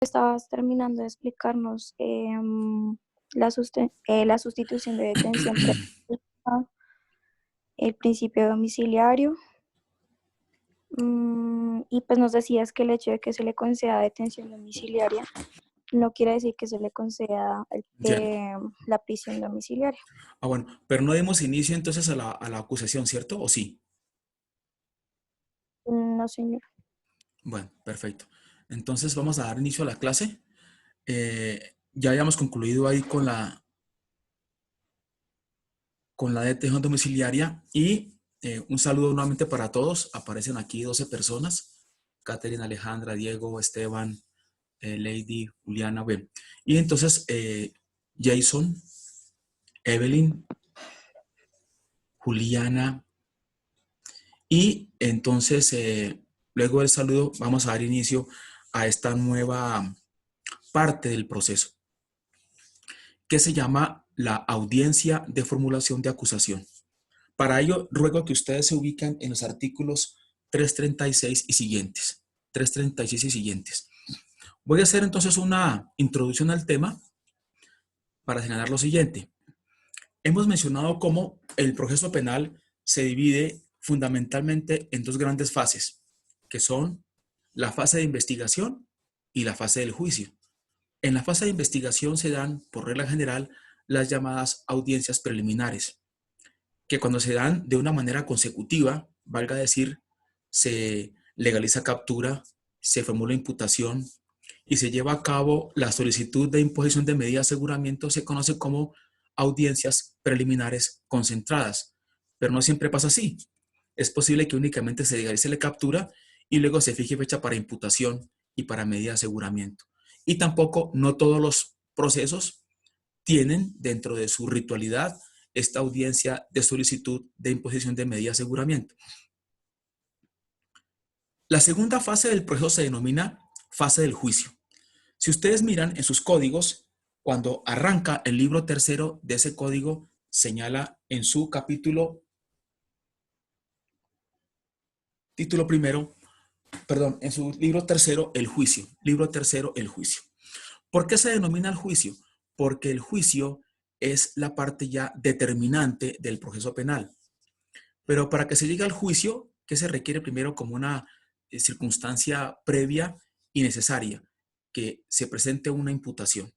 Estabas terminando de explicarnos la sustitución de detención preventiva, el principio domiciliario, y pues nos decías que el hecho de que se le conceda detención domiciliaria no quiere decir que se le conceda Entiendo. la prisión domiciliaria. Bueno, pero no dimos inicio entonces a la acusación, ¿cierto? ¿O sí? No, señor. Bueno, perfecto. Entonces vamos a dar inicio a la clase. Ya habíamos concluido ahí con la detención domiciliaria y un saludo nuevamente para todos. Aparecen aquí 12 personas. Catherine, Alejandra, Diego, Esteban, Lady, Juliana, bueno. Y entonces Jason, Evelyn, Juliana, y entonces luego del saludo vamos a dar inicio a esta nueva parte del proceso que se llama la audiencia de formulación de acusación. Para ello, ruego que ustedes se ubiquen en los artículos 336 y siguientes. 336 y siguientes. Voy a hacer entonces una introducción al tema para señalar lo siguiente. Hemos mencionado cómo el proceso penal se divide fundamentalmente en dos grandes fases, que son la fase de investigación y la fase del juicio. En la fase de investigación se dan, por regla general, las llamadas audiencias preliminares, que cuando se dan de una manera consecutiva, valga decir, se legaliza captura, se formula imputación y se lleva a cabo la solicitud de imposición de medida de aseguramiento, se conoce como audiencias preliminares concentradas. Pero no siempre pasa así. Es posible que únicamente se legalice la captura y luego se fije fecha para imputación y para medida de aseguramiento. Y tampoco no todos los procesos tienen dentro de su ritualidad esta audiencia de solicitud de imposición de medida de aseguramiento. La segunda fase del proceso se denomina fase del juicio. Si ustedes miran en sus códigos, cuando arranca el libro tercero de ese código, señala en su título primero, perdón, en su libro tercero, el juicio. Libro tercero, el juicio. ¿Por qué se denomina el juicio? Porque el juicio es la parte ya determinante del proceso penal. Pero para que se llegue al juicio, ¿qué se requiere primero como una circunstancia previa y necesaria? Que se presente una imputación.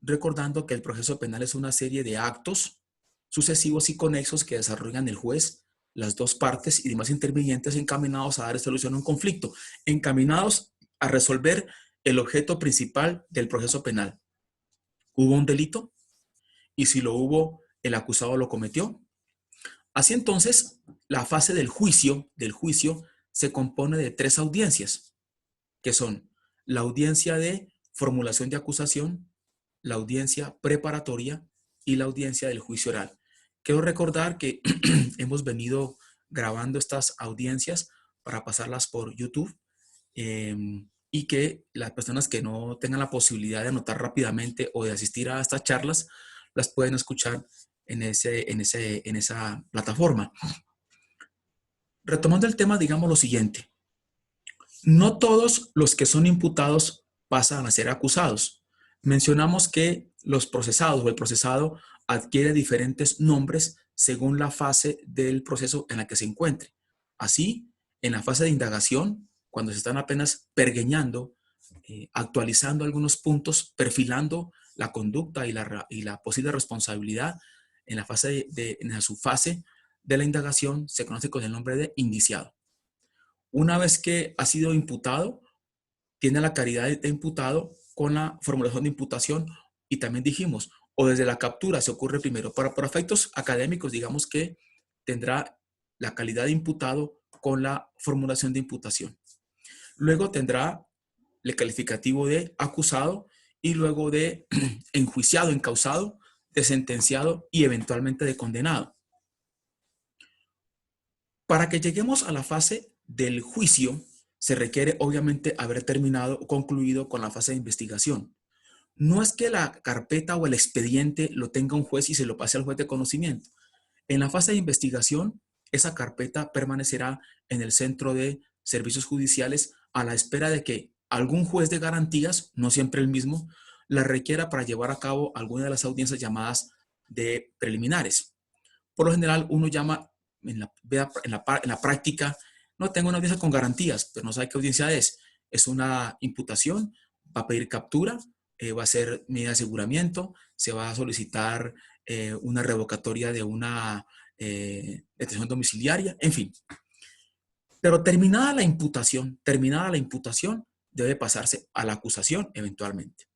Recordando que el proceso penal es una serie de actos sucesivos y conexos que desarrollan el juez, las dos partes y demás intervinientes encaminados a dar solución a un conflicto, encaminados a resolver el objeto principal del proceso penal. ¿Hubo un delito? Y si lo hubo, ¿el acusado lo cometió? Así entonces, la fase del juicio se compone de tres audiencias, que son la audiencia de formulación de acusación, la audiencia preparatoria y la audiencia del juicio oral. Quiero recordar que hemos venido grabando estas audiencias para pasarlas por YouTube, eh, y que las personas que no tengan la posibilidad de anotar rápidamente o de asistir a estas charlas las pueden escuchar en esa plataforma. Retomando el tema, digamos lo siguiente. No todos los que son imputados pasan a ser acusados. Mencionamos que los procesados o el procesado adquiere diferentes nombres según la fase del proceso en la que se encuentre. Así, en la fase de indagación, cuando se están apenas pergeñando, actualizando algunos puntos, perfilando la conducta y la posible responsabilidad, en la fase en su fase de la indagación se conoce con el nombre de indiciado. Una vez que ha sido imputado, tiene la calidad de imputado con la formulación de imputación y también dijimos, o desde la captura se ocurre primero. Para efectos académicos, digamos que tendrá la calidad de imputado con la formulación de imputación. Luego tendrá el calificativo de acusado y luego de enjuiciado, encausado, de sentenciado y eventualmente de condenado. Para que lleguemos a la fase del juicio, se requiere obviamente haber terminado o concluido con la fase de investigación. No es que la carpeta o el expediente lo tenga un juez y se lo pase al juez de conocimiento. En la fase de investigación, esa carpeta permanecerá en el centro de servicios judiciales a la espera de que algún juez de garantías, no siempre el mismo, la requiera para llevar a cabo alguna de las audiencias llamadas de preliminares. Por lo general, uno llama en la práctica, no tengo una audiencia con garantías, pero no sabe qué audiencia es. Es una imputación, va a pedir captura, va a ser medida de aseguramiento, se va a solicitar una revocatoria de una detención domiciliaria, en fin. Pero terminada la imputación, debe pasarse a la acusación eventualmente.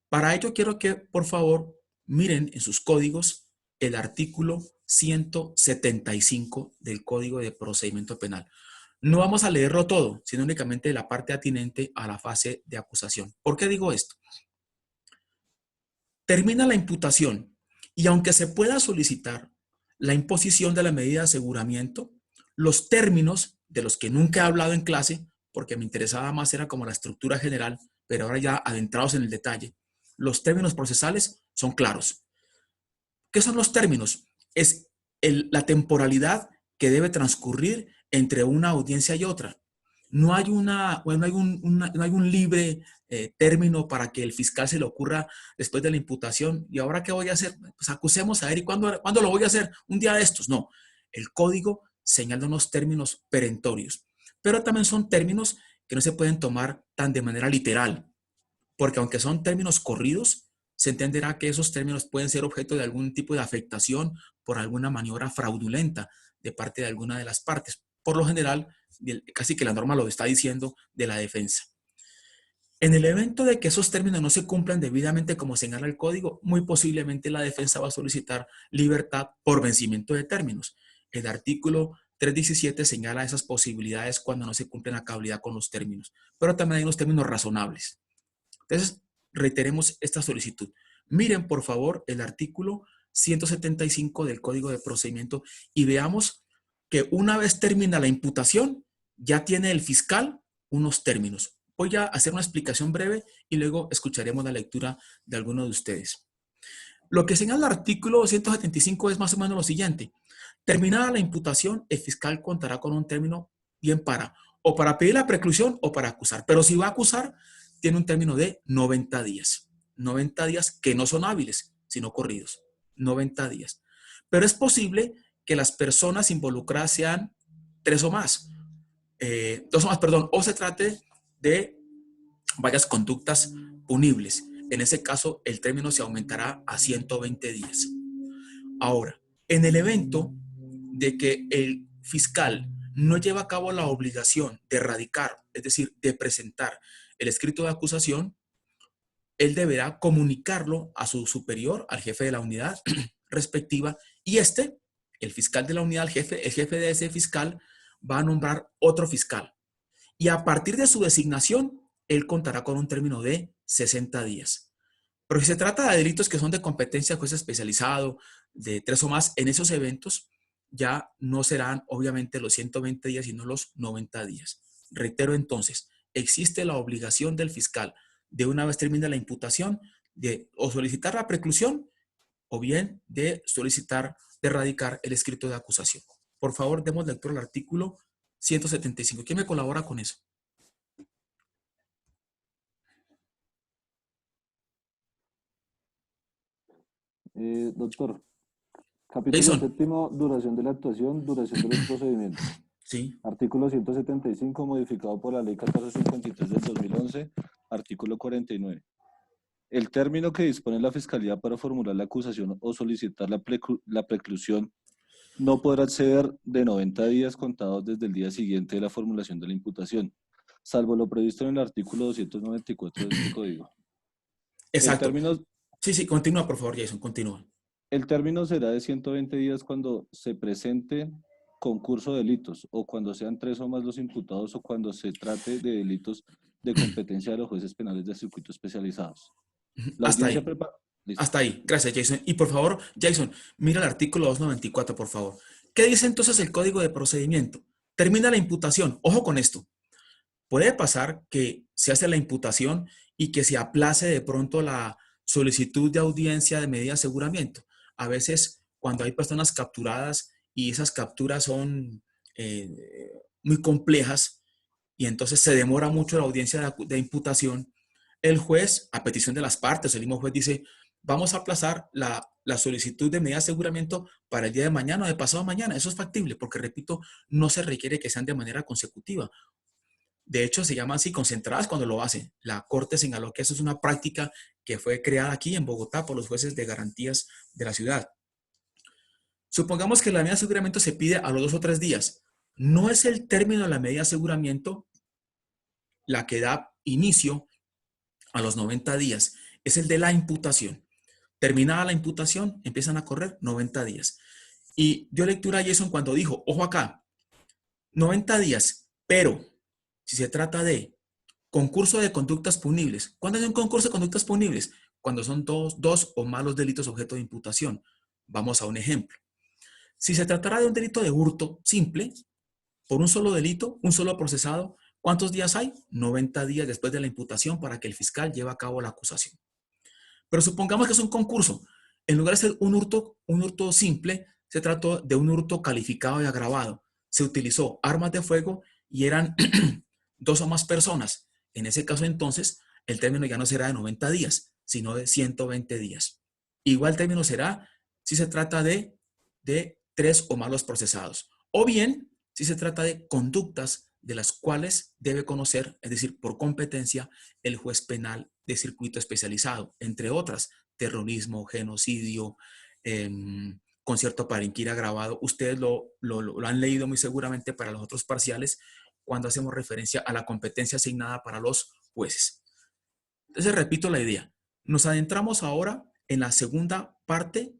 Para ello quiero que, por favor, miren en sus códigos el artículo 175 del Código de Procedimiento Penal. No vamos a leerlo todo, sino únicamente la parte atinente a la fase de acusación. ¿Por qué digo esto? Termina la imputación y aunque se pueda solicitar la imposición de la medida de aseguramiento, los términos de los que nunca he hablado en clase, porque me interesaba más era como la estructura general, pero ahora ya adentrados en el detalle, los términos procesales son claros. ¿Qué son los términos? Es la temporalidad que debe transcurrir entre una audiencia y otra. No hay un libre término para que el fiscal se le ocurra después de la imputación. ¿Y ahora qué voy a hacer? Pues acusemos a ver. ¿Y cuándo lo voy a hacer? Un día de estos. No. El código señala unos términos perentorios. Pero también son términos que no se pueden tomar tan de manera literal. Porque aunque son términos corridos, se entenderá que esos términos pueden ser objeto de algún tipo de afectación por alguna maniobra fraudulenta de parte de alguna de las partes. Por lo general, casi que la norma lo está diciendo, de la defensa. En el evento de que esos términos no se cumplan debidamente como señala el código, muy posiblemente la defensa va a solicitar libertad por vencimiento de términos. El artículo 317 señala esas posibilidades cuando no se cumplen a cabalidad con los términos, pero también hay unos términos razonables. Entonces, reiteremos esta solicitud. Miren, por favor, el artículo 175 del Código de Procedimiento y veamos que una vez termina la imputación, ya tiene el fiscal unos términos. Voy a hacer una explicación breve y luego escucharemos la lectura de alguno de ustedes. Lo que señala el artículo 175 es más o menos lo siguiente. Terminada la imputación, el fiscal contará con un término bien o para pedir la preclusión o para acusar. Pero si va a acusar, tiene un término de 90 días. 90 días que no son hábiles, sino corridos. 90 días. Pero es posible que las personas involucradas sean 2 o más, o se trate de varias conductas punibles. En ese caso, el término se aumentará a 120 días. Ahora, en el evento de que el fiscal no lleva a cabo la obligación de radicar, es decir, de presentar el escrito de acusación, él deberá comunicarlo a su superior, al jefe de la unidad respectiva, y el fiscal de la unidad, el jefe de ese fiscal, va a nombrar otro fiscal. Y a partir de su designación, él contará con un término de 60 días. Pero si se trata de delitos que son de competencia de juez especializado, de 3 o más, en esos eventos ya no serán obviamente los 120 días, sino los 90 días. Reitero entonces, existe la obligación del fiscal de una vez termina la imputación de o solicitar la preclusión o bien de solicitar, de radicar el escrito de acusación. Por favor, demos lectura al artículo 175. ¿Quién me colabora con eso? Doctor, capítulo Jason. séptimo, duración de la actuación, duración de los procedimientos. Sí. Artículo 175, modificado por la Ley 1453 del 2011, artículo 49. El término que dispone la Fiscalía para formular la acusación o solicitar la preclusión no podrá exceder de 90 días contados desde el día siguiente de la formulación de la imputación, salvo lo previsto en el artículo 294 de este código. Exacto. Sí, continúa, por favor, Jason, continúa. El término será de 120 días cuando se presente concurso de delitos o cuando sean 3 o más los imputados o cuando se trate de delitos de competencia de los jueces penales de circuito especializados. Hasta ahí. Gracias, Jason. Y por favor, Jason, mira el artículo 294, por favor. ¿Qué dice entonces el Código de Procedimiento? Termina la imputación. Ojo con esto. Puede pasar que se hace la imputación y que se aplace de pronto la solicitud de audiencia de medida de aseguramiento. A veces, cuando hay personas capturadas y esas capturas son muy complejas y entonces se demora mucho la audiencia de imputación, el juez, a petición de las partes, el mismo juez dice, vamos a aplazar la solicitud de medida de aseguramiento para el día de mañana o de pasado mañana. Eso es factible porque, repito, no se requiere que sean de manera consecutiva. De hecho, se llaman así concentradas cuando lo hacen. La Corte señaló que eso es una práctica que fue creada aquí en Bogotá por los jueces de garantías de la ciudad. Supongamos que la medida de aseguramiento se pide a los 2 o 3 días. No es el término de la medida de aseguramiento la que da inicio a los 90 días. Es el de la imputación. Terminada la imputación, empiezan a correr 90 días. Y dio lectura a Jason cuando dijo, ojo acá, 90 días, pero si se trata de concurso de conductas punibles. ¿Cuándo hay un concurso de conductas punibles? Cuando son dos o más los delitos objeto de imputación. Vamos a un ejemplo. Si se tratará de un delito de hurto simple, por un solo delito, un solo procesado, ¿cuántos días hay? 90 días después de la imputación para que el fiscal lleve a cabo la acusación. Pero supongamos que es un concurso. En lugar de ser un hurto simple, se trató de un hurto calificado y agravado. Se utilizó armas de fuego y eran 2 o más personas. En ese caso, entonces, el término ya no será de 90 días, sino de 120 días. Igual término será si se trata de 3 o más los procesados. O bien, si se trata de conductas de las cuales debe conocer, es decir, por competencia, el juez penal de circuito especializado, entre otras, terrorismo, genocidio, concierto para inquirir agravado. Ustedes lo han leído muy seguramente para los otros parciales cuando hacemos referencia a la competencia asignada para los jueces. Entonces, repito la idea. Nos adentramos ahora en la segunda parte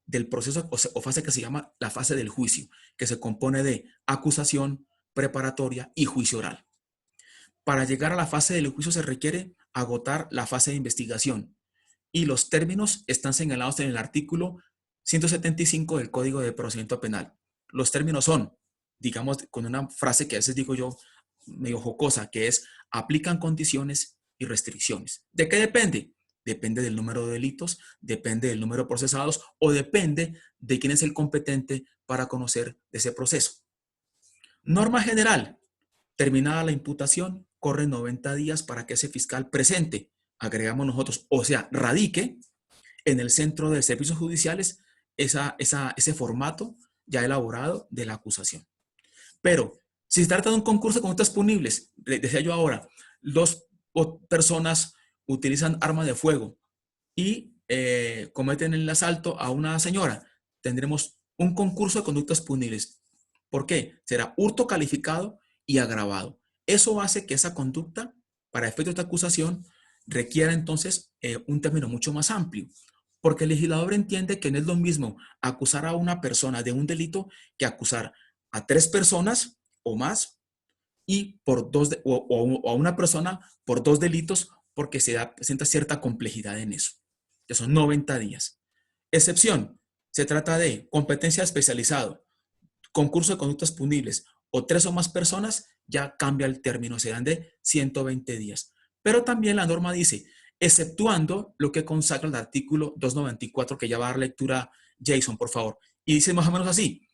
del proceso o fase que se llama la fase del juicio, que se compone de acusación, preparatoria y juicio oral. Para llegar a la fase del juicio se requiere agotar la fase de investigación y los términos están señalados en el artículo 175 del Código de Procedimiento Penal. Los términos son, digamos, con una frase que a veces digo yo medio jocosa, que es aplican condiciones y restricciones. ¿De qué depende? Depende del número de delitos, depende del número de procesados o depende de quién es el competente para conocer de ese proceso. Norma general. Terminada la imputación, corren 90 días para que ese fiscal presente, agregamos nosotros, o sea, radique en el centro de servicios judiciales ese formato ya elaborado de la acusación. Pero, si se trata de un concurso de conductas punibles, decía yo ahora, 2 personas utilizan armas de fuego y cometen el asalto a una señora, tendremos un concurso de conductas punibles. ¿Por qué? Será hurto calificado y agravado. Eso hace que esa conducta, para efectos de acusación, requiera entonces un término mucho más amplio, porque el legislador entiende que no es lo mismo acusar a una persona de un delito que acusar a 3 personas o más y o a una persona por 2 delitos porque se presenta cierta complejidad en eso. Que son 90 días. Excepción, se trata de competencia especializado, concurso de conductas punibles o 3 o más personas, ya cambia el término, serán de 120 días. Pero también la norma dice, exceptuando lo que consagra el artículo 294, que ya va a dar lectura Jason, por favor. Y dice más o menos así,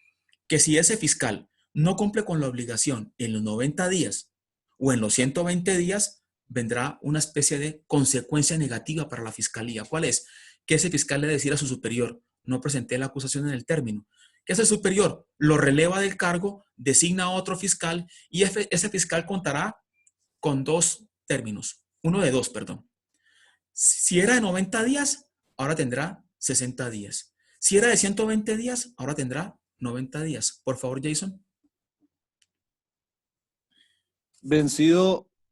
que si ese fiscal no cumple con la obligación en los 90 días o en los 120 días, vendrá una especie de consecuencia negativa para la fiscalía. ¿Cuál es? Que ese fiscal le decir a su superior, no presenté la acusación en el término. Que ese superior lo releva del cargo, designa a otro fiscal y ese fiscal contará con 2 términos. Uno de 2, perdón. Si era de 90 días, ahora tendrá 60 días. Si era de 120 días, ahora tendrá 90 días. Por favor, Jason.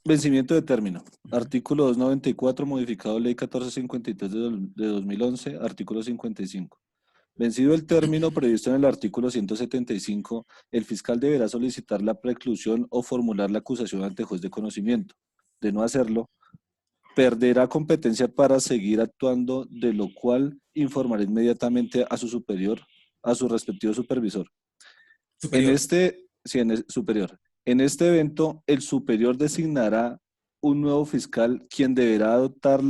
Vencimiento de término. Artículo 294, modificado Ley 1453 de 2011, artículo 55. Vencido el término previsto en el artículo 175, el fiscal deberá solicitar la preclusión o formular la acusación ante juez de conocimiento. De no hacerlo, perderá competencia para seguir actuando, de lo cual informará inmediatamente a su superior, a su respectivo supervisor. Superior. Superior. En este evento, el superior designará un nuevo fiscal quien deberá adoptar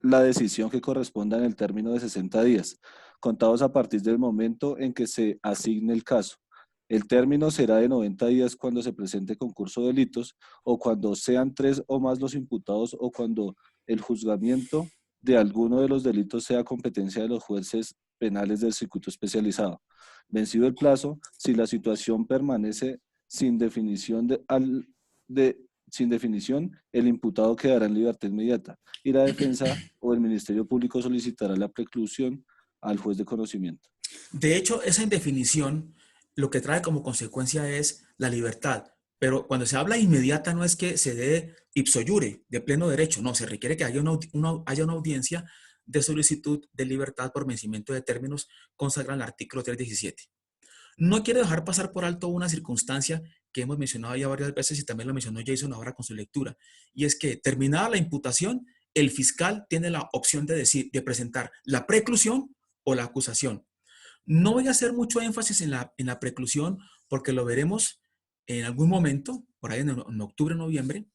la decisión que corresponda en el término de 60 días, contados a partir del momento en que se asigne el caso. El término será de 90 días cuando se presente concurso de delitos o cuando sean 3 o más los imputados o cuando el juzgamiento de alguno de los delitos sea competencia de los jueces penales del circuito especializado. Vencido el plazo, si la situación permanece sin definición, sin definición, el imputado quedará en libertad inmediata y la defensa o el Ministerio Público solicitará la preclusión al juez de conocimiento. De hecho, esa indefinición lo que trae como consecuencia es la libertad. Pero cuando se habla inmediata no es que se dé ipso iure, de pleno derecho. No, se requiere que haya una audiencia de solicitud de libertad por vencimiento de términos consagra el artículo 317. No quiero dejar pasar por alto una circunstancia que hemos mencionado ya varias veces y también lo mencionó Jason ahora con su lectura. Y es que terminada la imputación, el fiscal tiene la opción de presentar la preclusión o la acusación. No voy a hacer mucho énfasis en la preclusión porque lo veremos en algún momento, por ahí en octubre, noviembre,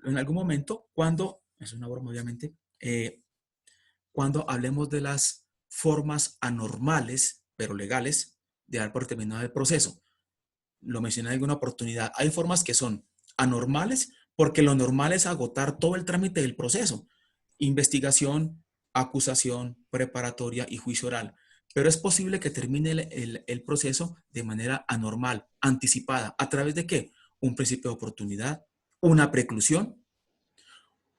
en algún momento, cuando, es una broma obviamente, cuando hablemos de las formas anormales, pero legales, de dar por terminado el proceso. Lo mencioné en alguna oportunidad. Hay formas que son anormales porque lo normal es agotar todo el trámite del proceso. Investigación, acusación, preparatoria y juicio oral. Pero es posible que termine el proceso de manera anormal, anticipada. ¿A través de qué? Un principio de oportunidad, una preclusión,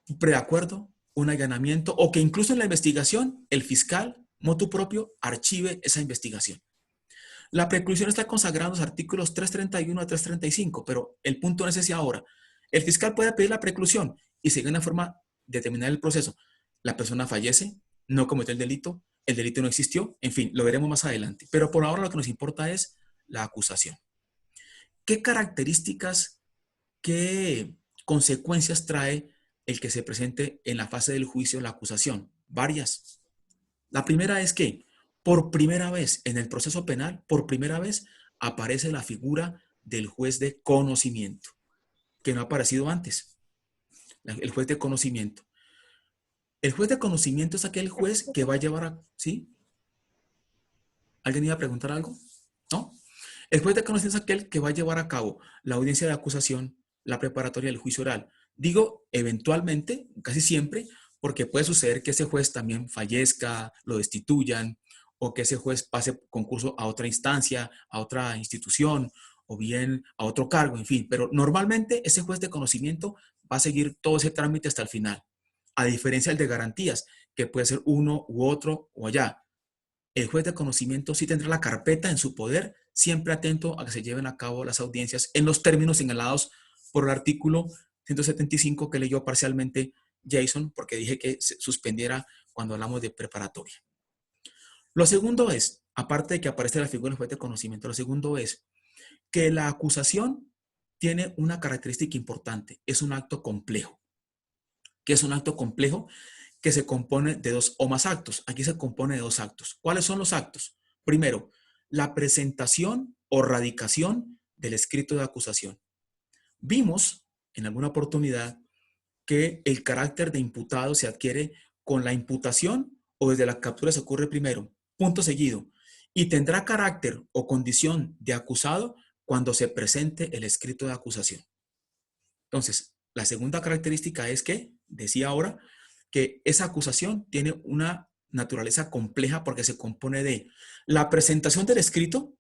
un preacuerdo, un allanamiento, o que incluso en la investigación el fiscal, motu propio, archive esa investigación. La preclusión está consagrada en los artículos 331 a 335, pero el punto no es ese ahora. El fiscal puede pedir la preclusión y seguir una forma de terminar el proceso. La persona fallece, no cometió el delito no existió, en fin, lo veremos más adelante. Pero por ahora lo que nos importa es la acusación. ¿Qué características, qué consecuencias trae el que se presente en la fase del juicio la acusación? Varias. La primera es que por primera vez en el proceso penal, por primera vez aparece la figura del juez de conocimiento, que no ha aparecido antes. El juez de conocimiento. El juez de conocimiento es aquel juez que va a llevar a... ¿Sí? ¿Alguien iba a preguntar algo? ¿No? El juez de conocimiento es aquel que va a llevar a cabo la audiencia de acusación, la preparatoria del juicio oral. Digo eventualmente, casi siempre, porque puede suceder que ese juez también fallezca, lo destituyan, o que ese juez pase concurso a otra instancia, a otra institución, o bien a otro cargo, en fin. Pero normalmente ese juez de conocimiento va a seguir todo ese trámite hasta el final. A diferencia del de garantías, que puede ser uno u otro o allá. El juez de conocimiento sí tendrá la carpeta en su poder, siempre atento a que se lleven a cabo las audiencias en los términos señalados por el artículo 175 que leyó parcialmente Jason, porque dije que se suspendiera cuando hablamos de preparatoria. Lo segundo es, aparte de que aparece la figura del juez de conocimiento, lo segundo es que la acusación tiene una característica importante, es un acto complejo. ¿Qué es un acto complejo? Que se compone de dos o más actos. Aquí se compone de dos actos. ¿Cuáles son los actos? Primero, la presentación o radicación del escrito de acusación. Vimos en alguna oportunidad que el carácter de imputado se adquiere con la imputación o desde la captura se ocurre primero, punto seguido, y tendrá carácter o condición de acusado cuando se presente el escrito de acusación. Entonces, la segunda característica es que, decía ahora, que esa acusación tiene una naturaleza compleja porque se compone de la presentación del escrito,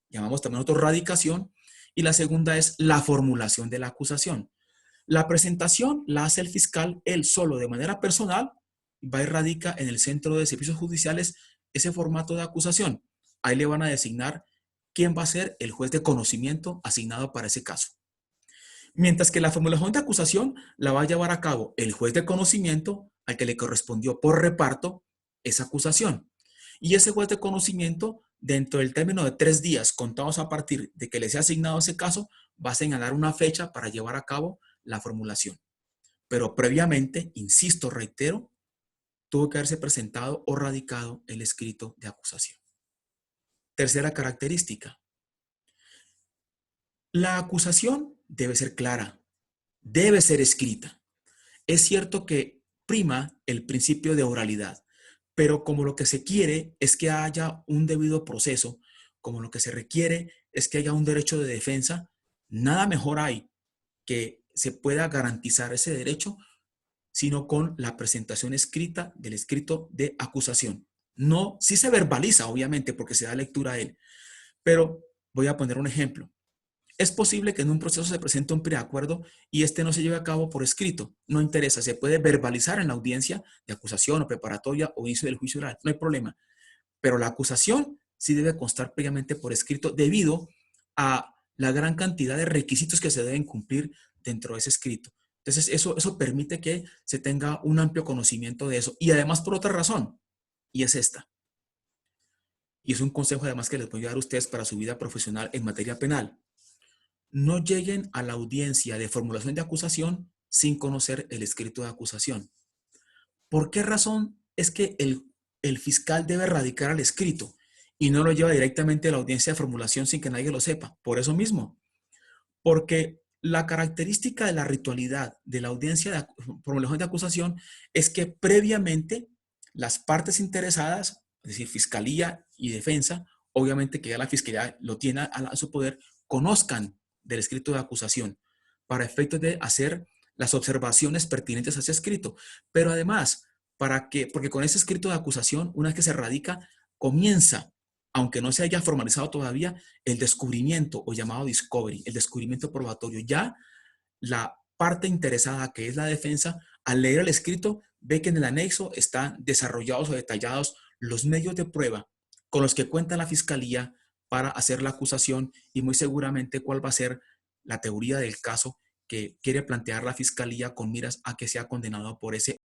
llamamos también nosotros radicación, y la segunda es la formulación de la acusación. La presentación la hace el fiscal él solo de manera personal, va y radica en el centro de servicios judiciales ese formato de acusación. Ahí le van a designar quién va a ser el juez de conocimiento asignado para ese caso. Mientras que la formulación de acusación la va a llevar a cabo el juez de conocimiento al que le correspondió por reparto esa acusación. Y ese juez de conocimiento, dentro del término de 3 días contados a partir de que le sea asignado ese caso, va a señalar una fecha para llevar a cabo la formulación. Pero previamente, insisto, reitero, tuvo que haberse presentado o radicado el escrito de acusación. Tercera característica. La acusación debe ser clara, debe ser escrita. Es cierto que prima el principio de oralidad, pero como lo que se quiere es que haya un debido proceso, como lo que se requiere es que haya un derecho de defensa, nada mejor hay que se pueda garantizar ese derecho, sino con la presentación escrita del escrito de acusación. No, sí se verbaliza, obviamente, porque se da lectura a él, pero voy a poner un ejemplo. Es posible que en un proceso se presente un preacuerdo y este no se lleve a cabo por escrito. No interesa, se puede verbalizar en la audiencia de acusación o preparatoria o inicio del juicio oral, no hay problema. Pero la acusación sí debe constar previamente por escrito debido a la gran cantidad de requisitos que se deben cumplir dentro de ese escrito. Entonces, eso permite que se tenga un amplio conocimiento de eso. Y además por otra razón, y es esta. Y es un consejo además que les voy a dar a ustedes para su vida profesional en materia penal. No lleguen a la audiencia de formulación de acusación sin conocer el escrito de acusación. ¿Por qué razón es que el fiscal debe radicar al escrito y no lo lleva directamente a la audiencia de formulación sin que nadie lo sepa? Por eso mismo. Porque la característica de la ritualidad de la audiencia de formulación de acusación es que previamente las partes interesadas, es decir, fiscalía y defensa, obviamente que ya la fiscalía lo tiene a su poder, conozcan del escrito de acusación para efectos de hacer las observaciones pertinentes a ese escrito. Pero además, porque con ese escrito de acusación, una vez que se radica, comienza, aunque no se haya formalizado todavía, el descubrimiento o llamado discovery, el descubrimiento probatorio. Ya la parte interesada, que es la defensa, al leer el escrito, ve que en el anexo están desarrollados o detallados los medios de prueba con los que cuenta la fiscalía para hacer la acusación y muy seguramente cuál va a ser la teoría del caso que quiere plantear la fiscalía con miras a que sea condenado por ese